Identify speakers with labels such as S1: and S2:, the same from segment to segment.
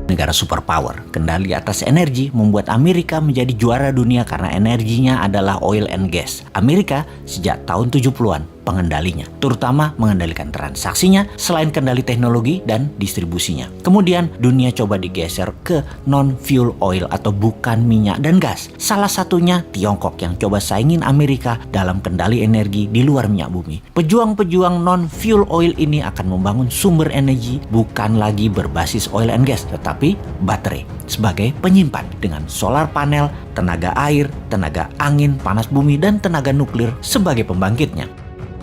S1: negara superpower. Kendali atas energi membuat Amerika menjadi juara dunia karena energinya adalah oil and gas. Amerika sejak tahun 70-an pengendalinya, terutama mengendalikan transaksinya selain kendali teknologi dan distribusinya. Kemudian dunia coba digeser ke non-fuel oil atau bukan minyak dan gas. Salah satunya Tiongkok yang coba saingin Amerika dalam kendali energi di luar minyak bumi. Pejuang-pejuang non-fuel oil ini akan membangun sumber energi bukan lagi berbasis oil and gas, tetapi baterai sebagai penyimpan dengan solar panel, tenaga air, tenaga angin, panas bumi, dan tenaga nuklir sebagai pembangkitnya.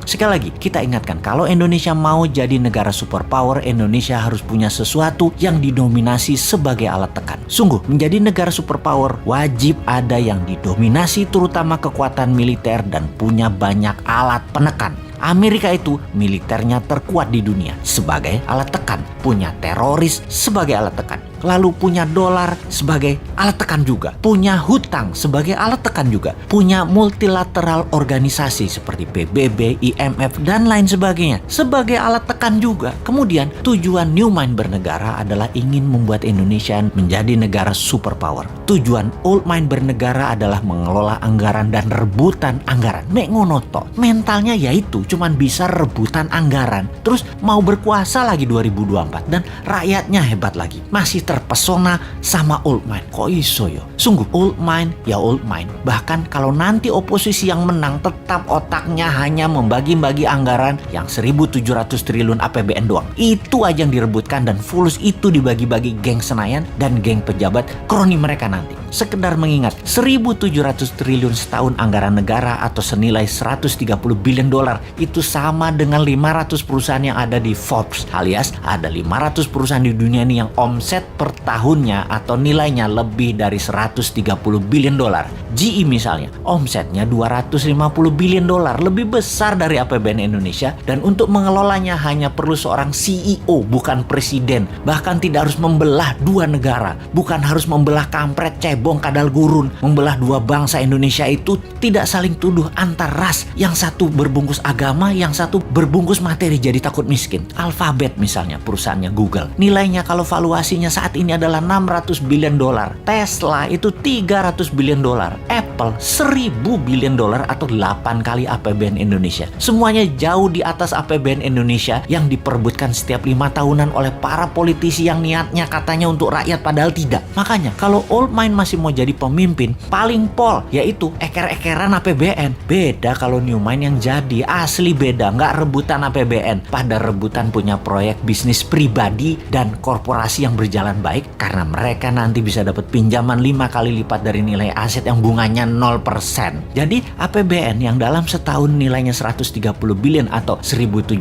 S1: Sekali lagi, kita ingatkan kalau Indonesia mau jadi negara superpower, Indonesia harus punya sesuatu yang didominasi sebagai alat tekan. Sungguh, menjadi negara superpower wajib ada yang didominasi terutama kekuatan militer dan punya banyak alat penekan. Amerika itu militernya terkuat di dunia sebagai alat tekan, punya teroris sebagai alat tekan, lalu punya dolar sebagai alat tekan juga, punya hutang sebagai alat tekan juga, punya multilateral organisasi seperti PBB, IMF, dan lain sebagainya sebagai alat tekan juga. Kemudian tujuan New Mind bernegara adalah ingin membuat Indonesia menjadi negara superpower. Tujuan Old Mind bernegara adalah mengelola anggaran dan rebutan anggaran. Mek ngono tok. Mentalnya yaitu cuman bisa rebutan anggaran, terus mau berkuasa lagi 2024 dan rakyatnya hebat lagi. Masih terpesona sama Old Mind. Kok iso yo? Sungguh Old Mind ya Old Mind. Bahkan kalau nanti oposisi yang menang, tetap otaknya hanya membagi-bagi anggaran yang 1.700 triliun APBN doang. Itu aja yang direbutkan dan fulus itu dibagi-bagi geng Senayan dan geng pejabat kroni mereka nanti. Sekedar mengingat 1.700 triliun setahun anggaran negara atau senilai 130 billion dolar itu sama dengan 500 perusahaan yang ada di Forbes, alias ada 500 perusahaan di dunia ini yang omset per tahunnya atau nilainya lebih dari 130 billion dolar. GE misalnya, omsetnya 250 billion dolar, lebih besar dari APBN Indonesia, dan untuk mengelolanya hanya perlu seorang CEO, bukan presiden. Bahkan tidak harus membelah dua negara, bukan harus membelah kampret, cebong, kadal gurun. Membelah dua bangsa Indonesia itu tidak saling tuduh antar ras, yang satu berbungkus agama, yang satu berbungkus materi jadi takut miskin. Alphabet misalnya, perusahaannya Google, nilainya kalau valuasinya saat ini adalah 600 billion dolar. Tesla itu 300 billion dolar. Apple 1.000 billion dolar atau 8 kali APBN Indonesia. Semuanya jauh di atas APBN Indonesia yang diperebutkan setiap 5 tahunan oleh para politisi yang niatnya katanya untuk rakyat padahal tidak. Makanya kalau Old Mind masih mau jadi pemimpin, paling pol yaitu eker-ekeran APBN. Beda kalau New Mind yang jadi, asli beda. Nggak rebutan APBN, pada rebutan punya proyek bisnis pribadi dan korporasi yang berjalan baik karena mereka nanti bisa dapat pinjaman 5 kali lipat dari nilai aset yang bunganya 0%. Jadi APBN yang dalam setahun nilainya 130 billion atau 1.700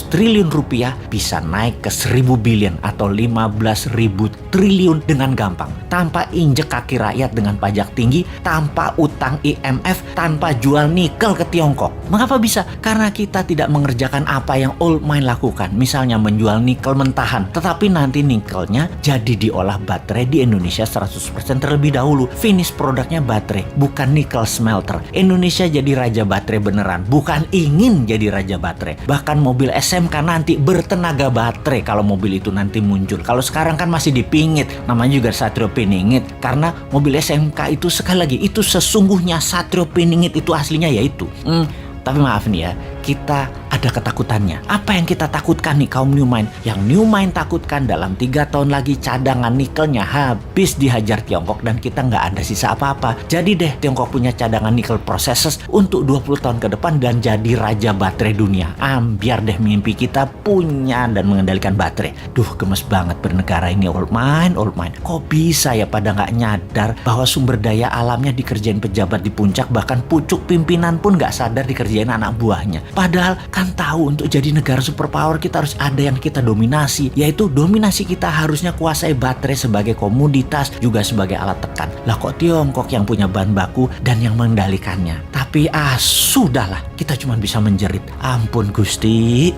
S1: triliun rupiah bisa naik ke 1.000 billion atau 15.000 triliun dengan gampang, tanpa injek kaki rakyat dengan pajak tinggi, tanpa utang IMF, tanpa jual nikel ke Tiongkok. Mengapa bisa? Karena kita tidak mengerjakan apa yang Old Mind lakukan, misalnya menjual nikel mentahan, tetapi nanti nikelnya jadi diolah baterai di Indonesia 100% terlebih dahulu. Finish produknya baterai, bukan nikel smelter. Indonesia jadi raja baterai beneran, bukan ingin jadi raja baterai. Bahkan mobil SMK nanti bertenaga baterai kalau mobil itu nanti muncul. Kalau sekarang kan masih dipingit, namanya juga Satrio Piningit, karena mobil SMK itu sekali lagi itu sesungguhnya Satrio Piningit itu aslinya yaitu. Tapi maaf nih ya, kita ada ketakutannya. Apa yang kita takutkan nih kaum New Mind? Yang New Mind takutkan dalam 3 tahun lagi cadangan nikelnya habis dihajar Tiongkok dan kita nggak ada sisa apa-apa. Jadi deh Tiongkok punya cadangan nikel processes untuk 20 tahun ke depan dan jadi raja baterai dunia. Biar deh mimpi kita punya dan mengendalikan baterai. Duh, gemes banget bernegara ini Old Mind, Old Mind. Kok bisa ya pada nggak nyadar bahwa sumber daya alamnya dikerjain pejabat di puncak, bahkan pucuk pimpinan pun nggak sadar dikerjain anak buahnya. Padahal kan tahu untuk jadi negara superpower kita harus ada yang kita dominasi, yaitu dominasi kita harusnya kuasai baterai sebagai komoditas juga sebagai alat tekan. Lah kok Tiongkok yang punya bahan baku dan yang mengendalikannya. Tapi sudahlah, kita cuma bisa menjerit. Ampun Gusti.